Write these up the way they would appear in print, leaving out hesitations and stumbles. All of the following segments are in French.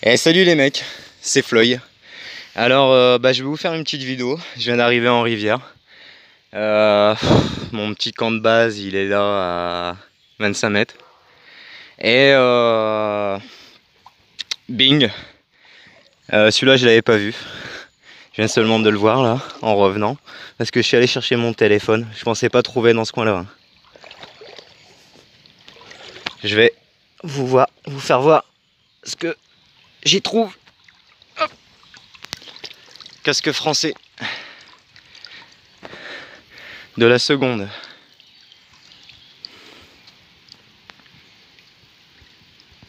Et salut les mecs, c'est Floyd. Alors je vais vous faire une petite vidéo. Je viens d'arriver en rivière. Euh, Mon petit camp de base il est là à 25 mètres. Et bing, celui-là je l'avais pas vu. Je viens seulement de le voir là en revenant. Parce que je suis allé chercher mon téléphone. Je pensais pas trouver dans ce coin-là. Je vais vous faire voir ce que j'y trouve. Hop. Casque français de la seconde.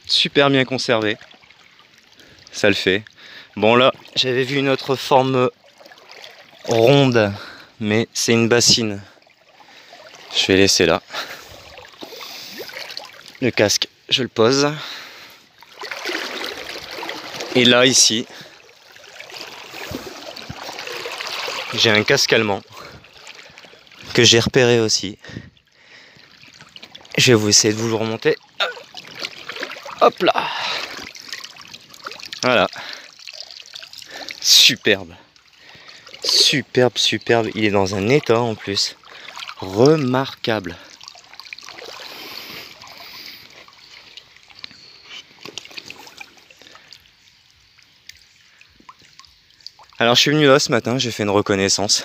Super bien conservé, ça le fait. Bon là, j'avais vu une autre forme ronde, mais c'est une bassine. Je vais laisser là. Le casque, je le pose. Et là, ici, j'ai un casque allemand que j'ai repéré aussi. Je vais vous essayer de vous le remonter. Hop là. Voilà. Superbe. Superbe, superbe. Il est dans un état en plus. Remarquable. Alors je suis venu là ce matin, j'ai fait une reconnaissance.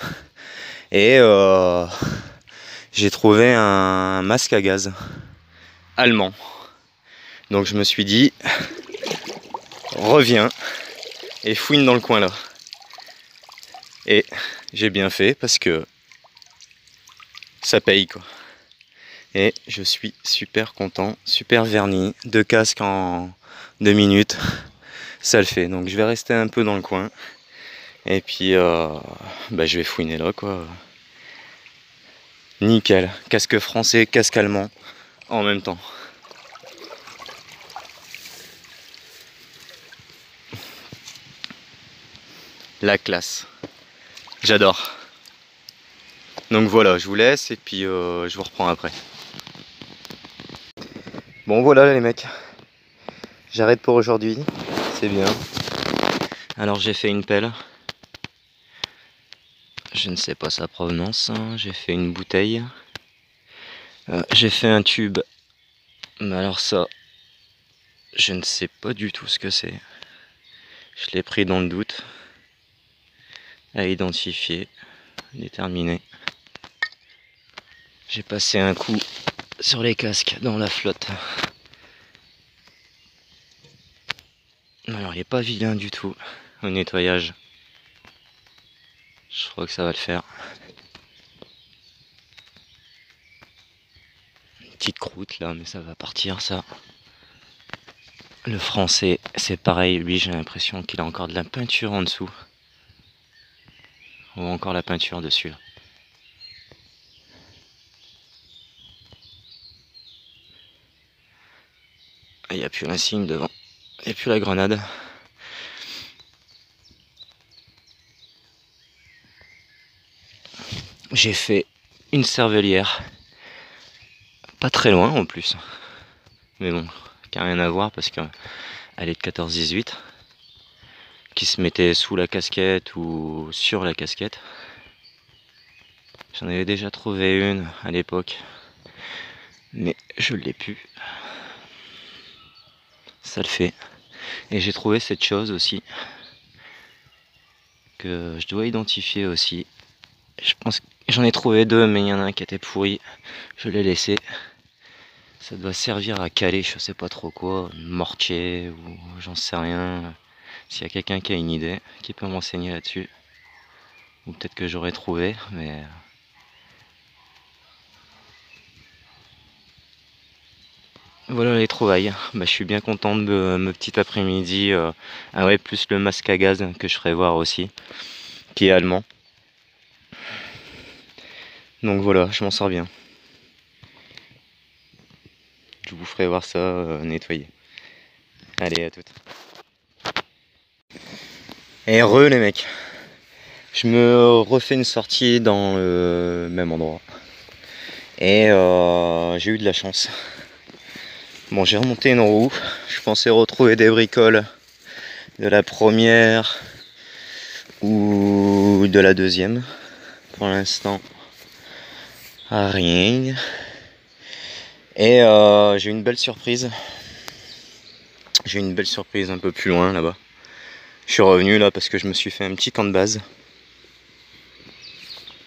Et j'ai trouvé un masque à gaz allemand. Donc je me suis dit, reviens et fouine dans le coin là. Et j'ai bien fait parce que ça paye quoi. Et je suis super content, super verni, 2 casques en 2 minutes, ça le fait. Donc je vais rester un peu dans le coin et puis je vais fouiner là quoi. Nickel, casque français, casque allemand en même temps. La classe, j'adore. Donc voilà, je vous laisse et puis je vous reprends après. Bon voilà les mecs, j'arrête pour aujourd'hui, c'est bien. Alors j'ai fait une pelle, je ne sais pas sa provenance, hein. J'ai fait une bouteille, j'ai fait un tube, mais alors ça, je ne sais pas du tout ce que c'est. Je l'ai pris dans le doute, à identifier, déterminer. J'ai passé un coup sur les casques dans la flotte. Alors il n'est pas vilain du tout au nettoyage. Je crois que ça va le faire. Une petite croûte là, mais ça va partir ça. Le français, c'est pareil, lui j'ai l'impression qu'il a encore de la peinture en dessous. Ou encore la peinture dessus. Il n'y a plus un signe devant. Il n'y a plus la grenade. J'ai fait une cervelière. Pas très loin en plus. Mais bon, qui n'a rien à voir parce qu'elle est de 14-18. Qui se mettait sous la casquette ou sur la casquette. J'en avais déjà trouvé une à l'époque. Mais je l'ai plus. Ça le fait. Et j'ai trouvé cette chose aussi. Que je dois identifier aussi. Je pense que j'en ai trouvé 2, mais il y en a un qui était pourri. Je l'ai laissé. Ça doit servir à caler, je sais pas trop quoi, mortier ou j'en sais rien. S'il y a quelqu'un qui a une idée, qui peut m'enseigner là-dessus. Ou peut-être que j'aurais trouvé, mais... Voilà les trouvailles. Je suis bien content de me petit après-midi. Ah ouais, plus le masque à gaz que je ferai voir aussi, qui est allemand. Donc voilà, je m'en sors bien. Je vous ferai voir ça nettoyer. Allez, à toutes. Et les mecs. Je me refais une sortie dans le même endroit. Et j'ai eu de la chance. Bon, j'ai remonté une roue. Je pensais retrouver des bricoles de la première ou de la deuxième. Pour l'instant, rien. Et j'ai une belle surprise. J'ai une belle surprise un peu plus loin là-bas. Je suis revenu là parce que je me suis fait un petit camp de base.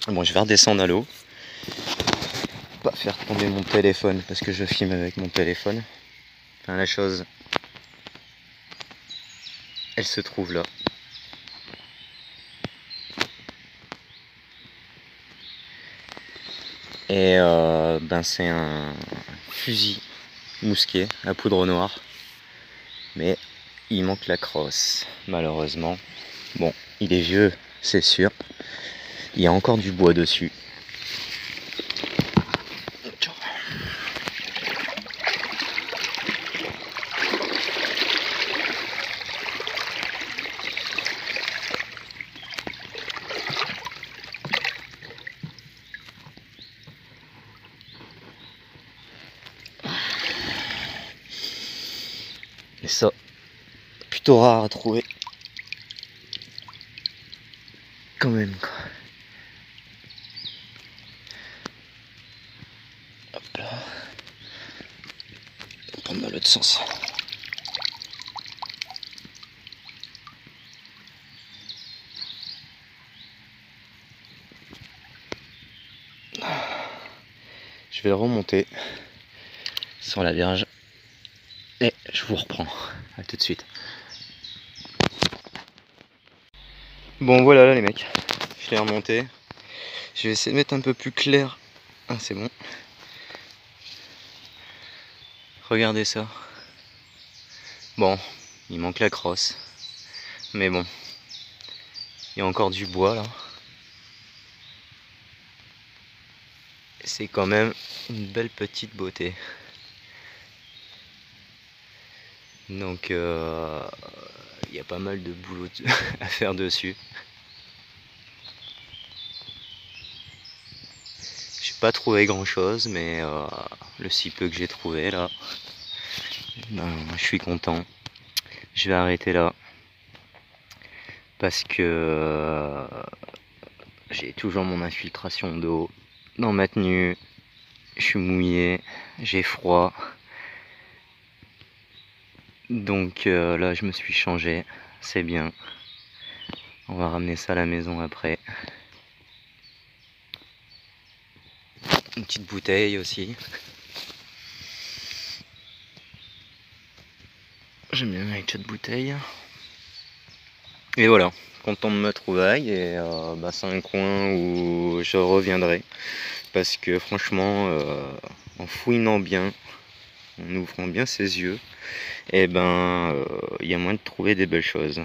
Bon, je vais redescendre à l'eau. Pas faire tomber mon téléphone parce que je filme avec mon téléphone. Enfin, la chose, elle se trouve là. Et ben c'est un fusil mousquet à poudre noire. Mais il manque la crosse, malheureusement. Bon, il est vieux, c'est sûr. Il y a encore du bois dessus. Et ça, plutôt rare à trouver. Quand même, quoi. Hop là. On va prendre dans l'autre sens. Je vais le remonter sur la berge. Et je vous reprends. A tout de suite. Bon voilà là les mecs. Je l'ai remonté. Je vais essayer de mettre un peu plus clair. Ah c'est bon. Regardez ça. Bon, il manque la crosse. Mais bon. Il y a encore du bois là. C'est quand même une belle petite beauté. Donc il y a pas mal de boulot à faire dessus. J'ai pas trouvé grand chose, mais le si peu que j'ai trouvé là, ben, je suis content. Je vais arrêter là parce que j'ai toujours mon infiltration d'eau dans ma tenue. Je suis mouillé, j'ai froid. Donc là je me suis changé, c'est bien. On va ramener ça à la maison après. Une petite bouteille aussi. J'aime bien avec cette bouteille. Et voilà, content de ma trouvaille et bah, c'est un coin où je reviendrai. Parce que franchement, en fouinant bien, en ouvrant bien ses yeux, et ben il y a moyen de trouver des belles choses.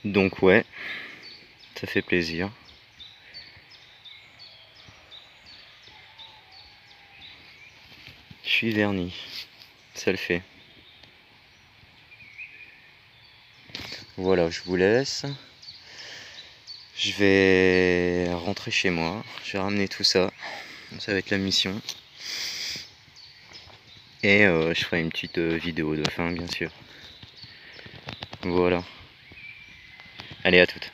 Donc ouais, ça fait plaisir. Je suis verni, ça le fait. Voilà, je vous laisse. Je vais rentrer chez moi, je vais ramener tout ça. Ça va être la mission. Et je ferai une petite vidéo de fin, bien sûr. Voilà. Allez, à toutes.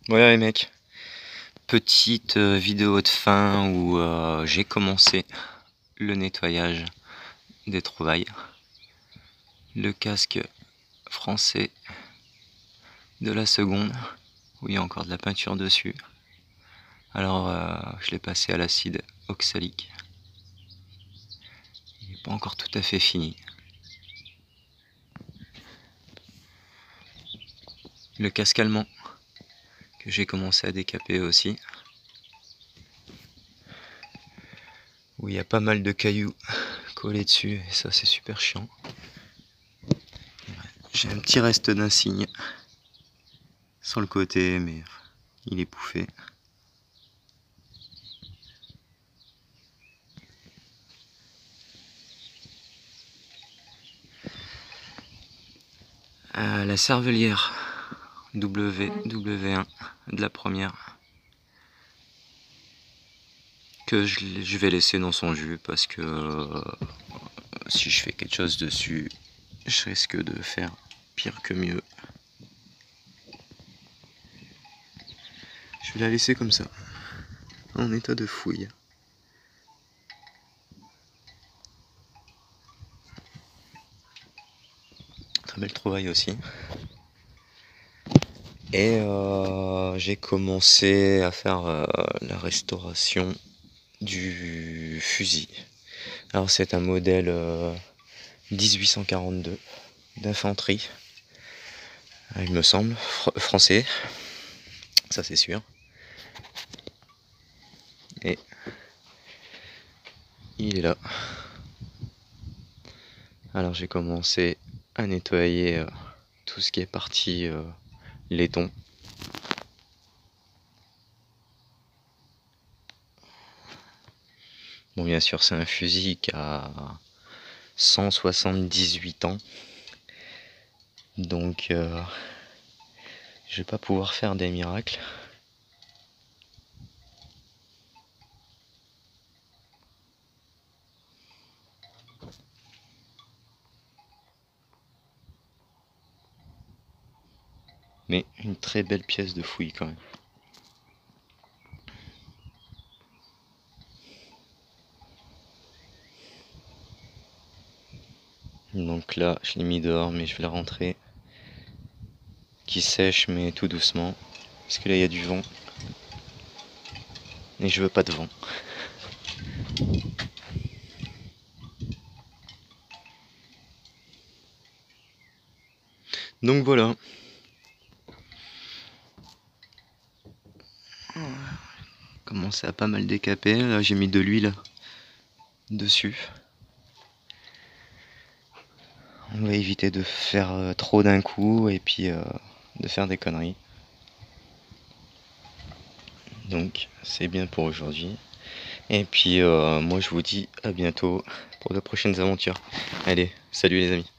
Voilà les mecs, petite vidéo de fin où j'ai commencé le nettoyage des trouvailles. Le casque français de la seconde, où il y a encore de la peinture dessus. Alors je l'ai passé à l'acide oxalique. Il n'est pas encore tout à fait fini. Le casque allemand que j'ai commencé à décaper aussi, où il y a pas mal de cailloux collés dessus et ça c'est super chiant. J'ai un petit reste d'insigne sur le côté mais il est bouffé. La cervelière W1 de la première que je vais laisser dans son jus parce que si je fais quelque chose dessus je risque de faire pire que mieux. Je vais la laisser comme ça en état de fouille. Très belle trouvaille aussi. Et j'ai commencé à faire la restauration du fusil. Alors c'est un modèle 1842 d'infanterie, il me semble, français, ça c'est sûr. Et il est là. Alors j'ai commencé à nettoyer tout ce qui est partie laiton. Bon, bien sûr, c'est un fusil qui a 178 ans. Donc, je vais pas pouvoir faire des miracles. Mais une très belle pièce de fouille quand même. Donc là, je l'ai mis dehors, mais je vais la rentrer. Qui sèche, mais tout doucement. Parce que là, il y a du vent. Et je veux pas de vent. Donc voilà. Commencé à pas mal décaper. Là, j'ai mis de l'huile dessus. On va éviter de faire trop d'un coup et puis de faire des conneries. Donc c'est bien pour aujourd'hui. Et puis moi je vous dis à bientôt pour de prochaines aventures. Allez, salut les amis.